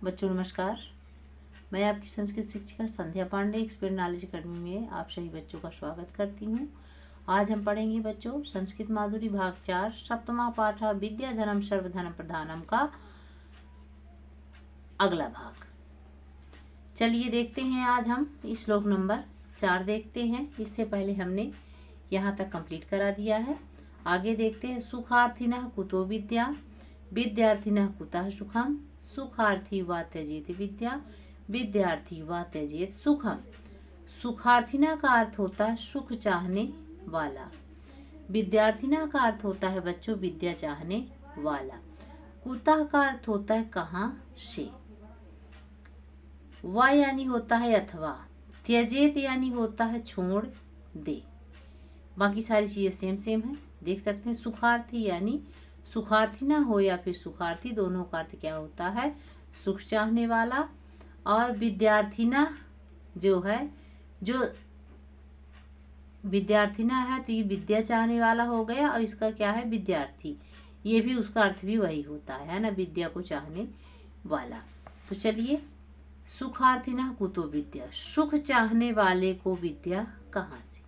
बच्चों नमस्कार। मैं आपकी संस्कृत शिक्षिका संध्या पांडे एक्सपर्ट नॉलेज अकेडमी में आप सभी बच्चों का स्वागत करती हूँ। आज हम पढ़ेंगे बच्चों संस्कृत माधुरी भाग 4 सप्तमा पाठ विद्या धनम सर्वधनम प्रधानम का अगला भाग। चलिए देखते हैं, आज हम श्लोक नंबर 4 देखते हैं। इससे पहले हमने यहाँ तक कंप्लीट करा दिया है। आगे देखते हैं। सुखार्थिनः कुतो विद्या, विद्यार्थिनः कुतः सुखम, सुखार्थी वा त्यजेत विद्या, विद्यार्थी वा त्यजेत सुखम। सुखार्थिना का अर्थ होता है सुख चाहने वाला, विद्यार्थिना का अर्थ होता है बच्चों विद्या चाहने वाला, कुतः का अर्थ होता है कहाँ से, वा यानी होता है अथवा, त्यजेत यानी होता है छोड़ दे। बाकी सारी चीजें सेम सेम है, देख सकते हैं। सुखार्थी यानी सुखार्थी ना हो या फिर सुखार्थी, दोनों का अर्थ क्या होता है सुख चाहने वाला। और विद्यार्थिना जो है, जो विद्यार्थिना है तो ये विद्या चाहने वाला हो गया, और इसका क्या है विद्यार्थी, ये भी उसका अर्थ भी वही होता है ना, विद्या को चाहने वाला। तो चलिए, सुखार्थिना कुतो विद्या, सुख चाहने वाले को विद्या कहाँ से,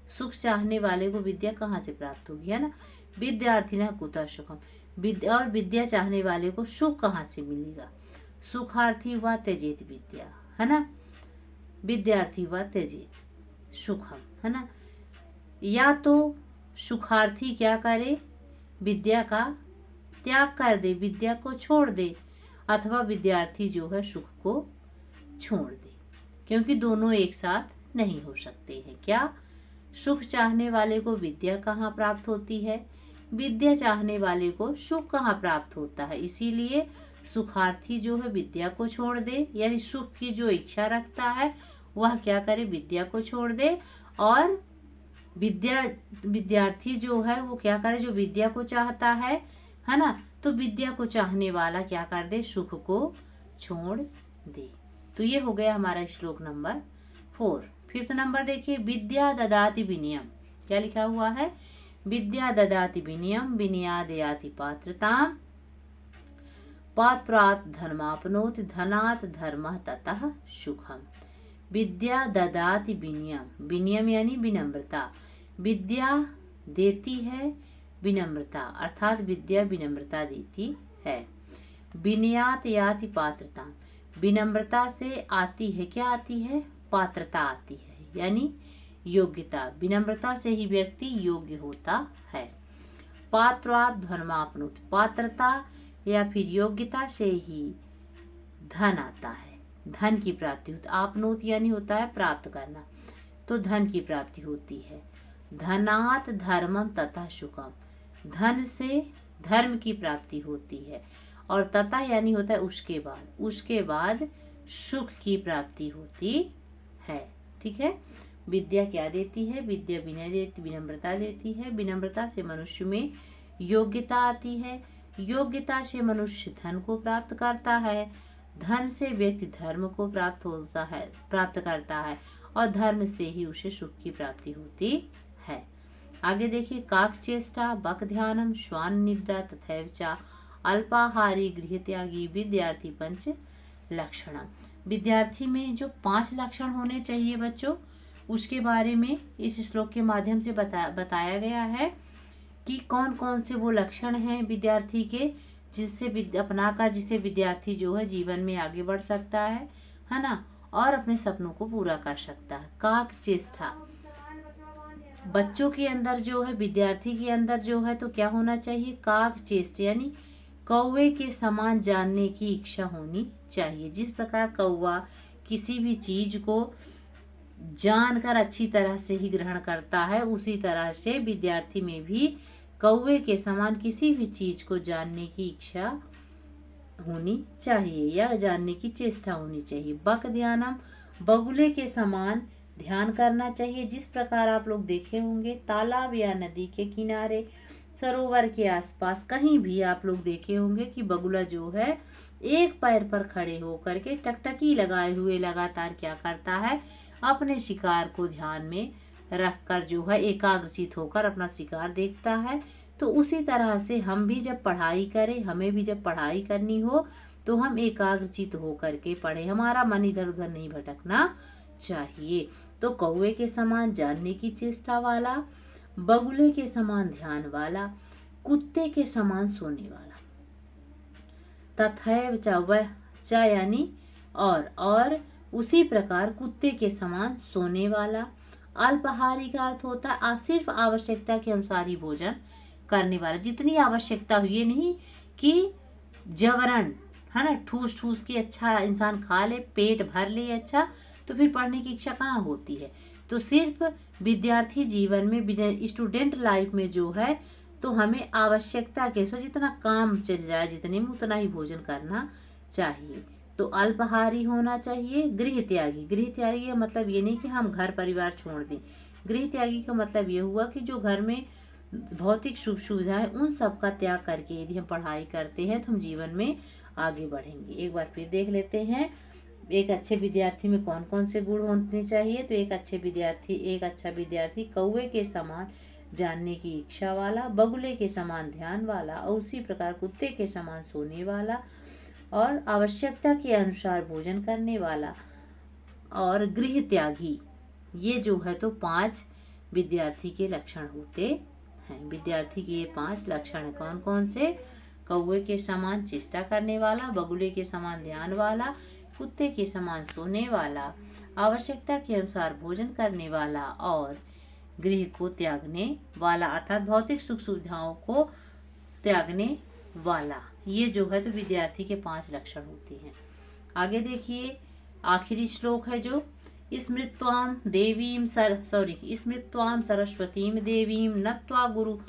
सुख चाहने वाले को विद्या कहाँ से प्राप्त होगी, है ना। विद्यार्थिना कुतः सुखम, विद्या और विद्या चाहने वाले को सुख कहाँ से मिलेगा। सुखार्थी व त्यजेत विद्या, है ना, विद्यार्थी व त्यजेत सुखम, है ना। या तो सुखार्थी क्या करे, विद्या का त्याग कर दे, विद्या को छोड़ दे, अथवा विद्यार्थी जो है सुख को छोड़ दे, क्योंकि दोनों एक साथ नहीं हो सकते हैं। क्या, सुख चाहने वाले को विद्या कहाँ प्राप्त होती है, विद्या चाहने वाले को सुख कहाँ प्राप्त होता है। इसीलिए सुखार्थी जो है विद्या को छोड़ दे, यानी सुख की जो इच्छा रखता है वह क्या करे, विद्या को छोड़ दे। और विद्यार्थी जो है वो क्या करे, जो विद्या को चाहता है ना, तो विद्या को चाहने वाला क्या कर दे, सुख को छोड़ दे। तो ये हो गया हमारा श्लोक नंबर 4। 5th नंबर देखिए। विद्या ददाति विनयम, क्या लिखा हुआ है, विद्या ददाति विनयम, विनयादयाति पात्रताम, पात्रात् धर्मापनोति, धनात् धर्मः ततः सुखम। विद्या ददाति विनयम, विनयम यानी विनम्रता, विद्या देती है विनम्रता, अर्थात विद्या विनम्रता देती है। विनयात याति पात्रता, विनम्रता से आती है, क्या आती है, पात्रता आती है, यानी योग्यता। विनम्रता से ही व्यक्ति योग्य होता है। पात्रात् धर्मापनोति, पात्रता या फिर योग्यता से ही धन आता है, धन की प्राप्ति होती। आपनोति यानी होता है प्राप्त करना, तो धन की प्राप्ति होती है। धनात् धर्मम तथा सुखम, धन से धर्म की प्राप्ति होती है। और तथा यानी होता है उसके बाद, उसके बाद सुख की प्राप्ति होती है। ठीक है। विद्या क्या देती है, विद्या विनय देती, विनम्रता देती है। विनम्रता से मनुष्य में योग्यता आती है, योग्यता से मनुष्य धन को प्राप्त करता है, धन से व्यक्ति धर्म को प्राप्त करता है, और धर्म से ही उसे सुख की प्राप्ति होती है। आगे देखिए। काक चेष्टा, बक ध्यानम, श्वान निद्रा तथैव च अल्पाहारी गृह त्यागी, विद्यार्थी पंच लक्षणम। विद्यार्थी में जो 5 लक्षण होने चाहिए बच्चों, उसके बारे में इस श्लोक के माध्यम से बताया गया है कि कौन कौन से वो लक्षण हैं विद्यार्थी के, जिससे अपनाकर जिसे विद्यार्थी जो है जीवन में आगे बढ़ सकता है ना, और अपने सपनों को पूरा कर सकता है। काक चेष्टा, बच्चों के अंदर जो है, विद्यार्थी के अंदर जो है, तो क्या होना चाहिए, काक चेष्टा यानी कौवे के समान जानने की इच्छा होनी चाहिए। जिस प्रकार कौवा किसी भी चीज को जानकर अच्छी तरह से ही ग्रहण करता है, उसी तरह से विद्यार्थी में भी कौवे के समान किसी भी चीज को जानने की इच्छा होनी चाहिए या जानने की चेष्टा होनी चाहिए। बक ध्यानम, बगुले के समान ध्यान करना चाहिए। जिस प्रकार आप लोग देखे होंगे तालाब या नदी के किनारे, सरोवर के आसपास कहीं भी आप लोग देखे होंगे कि बगुला जो है एक पैर पर खड़े होकर के टकटकी लगाए हुए लगातार क्या करता है, अपने शिकार को ध्यान में रखकर जो है एकाग्रचित होकर अपना शिकार देखता है। तो उसी तरह से हम भी जब पढ़ाई करें, हमें भी जब पढ़ाई करनी हो, तो हम एकाग्रचित होकर के पढ़े, हमारा मन इधर उधर नहीं भटकना चाहिए। तो कौवे के समान जानने की चेष्टा वाला, बगुले के समान ध्यान वाला, कुत्ते के समान सोने वाला। तथैव च वह, च यानी और उसी प्रकार कुत्ते के समान सोने वाला। अल्पाहारी का अर्थ होता है सिर्फ आवश्यकता के अनुसार ही भोजन करने वाला, जितनी आवश्यकता हुई, ये नहीं कि जबरन, है ना, ठूस ठूस के अच्छा इंसान खा ले, पेट भर ले अच्छा, तो फिर पढ़ने की इच्छा कहाँ होती है। तो सिर्फ विद्यार्थी जीवन में, स्टूडेंट लाइफ में जो है, तो हमें आवश्यकता के अनुसार जितना काम चल जाए जितने में उतना ही भोजन करना चाहिए। तो अल्पाहारी होना चाहिए। गृह त्यागी, गृह त्यागी का मतलब ये नहीं कि हम घर परिवार छोड़ दें। गृह त्यागी का मतलब ये हुआ कि जो घर में भौतिक सुख सुविधाएं उन सब का त्याग करके यदि हम पढ़ाई करते हैं तो हम जीवन में आगे बढ़ेंगे। एक बार फिर देख लेते हैं एक अच्छे विद्यार्थी में कौन कौन से गुण होने चाहिए। तो एक अच्छा विद्यार्थी कौवे के समान जानने की इच्छा वाला, बगुले के समान ध्यान वाला, और उसी प्रकार कुत्ते के समान सोने वाला, और आवश्यकता के अनुसार भोजन करने वाला, और गृह त्यागी। ये जो है तो 5 विद्यार्थी के लक्षण होते हैं। विद्यार्थी के ये 5 लक्षण हैं। कौन कौन से? कौवे के समान चेष्टा करने वाला, बगुले के समान ध्यान वाला, कुत्ते के समान सोने वाला, आवश्यकता के अनुसार भोजन करने वाला, और गृह को त्यागने वाला, अर्थात भौतिक सुख सुविधाओं को त्यागने वाला। ये जो है तो विद्यार्थी के 5 लक्षण होते हैं। आगे देखिए आखिरी श्लोक है जो स्मृत्वाम सरस्वतीम देवीम नत्वा गुरु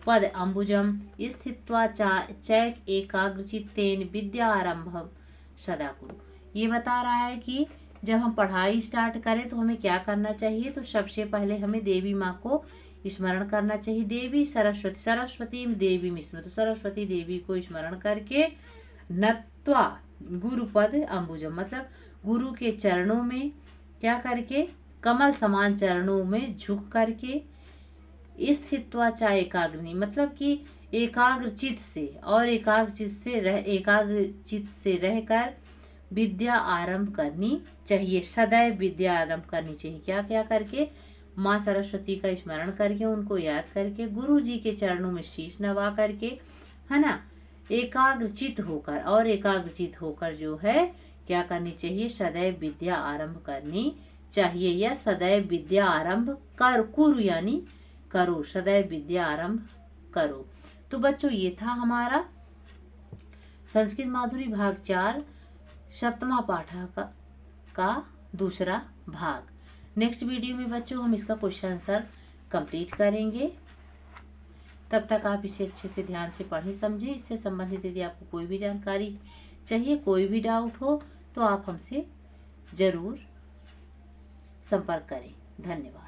पद अम्बुजम स्थित्वा चैक एकाग्रचित्तेन विद्यारंभम सदा कुरु। ये बता रहा है कि जब हम पढ़ाई स्टार्ट करें तो हमें क्या करना चाहिए। तो सबसे पहले हमें देवी माँ को स्मरण करना चाहिए। देवी सरस्वती देवी स्मृत, तो सरस्वती देवी को स्मरण करके नत्वा गुरुपद अम्बुजम, मतलब गुरु के चरणों में क्या करके, कमल समान चरणों में झुक करके, स्थित्वा चा एकाग्रनी, मतलब कि एकाग्रचित से, और एकाग्रचित से रहकर विद्या आरंभ करनी चाहिए। सदैव विद्या आरंभ करनी चाहिए। क्या क्या करके? माँ सरस्वती का स्मरण करके, उनको याद करके, गुरु जी के चरणों में शीश नवा करके, है ना, एकाग्रचित होकर जो है क्या करनी चाहिए, सदैव विद्या आरंभ करनी चाहिए, या सदैव विद्या आरंभ कुरु यानी करो, सदैव विद्या आरंभ करो। तो बच्चों ये था हमारा संस्कृत माधुरी भाग 4 सप्तमा पाठ का दूसरा भाग। नेक्स्ट वीडियो में बच्चों हम इसका क्वेश्चन आंसर कंप्लीट करेंगे। तब तक आप इसे अच्छे से ध्यान से पढ़ें समझें। इससे संबंधित यदि आपको कोई भी जानकारी चाहिए, कोई भी डाउट हो, तो आप हमसे ज़रूर संपर्क करें। धन्यवाद।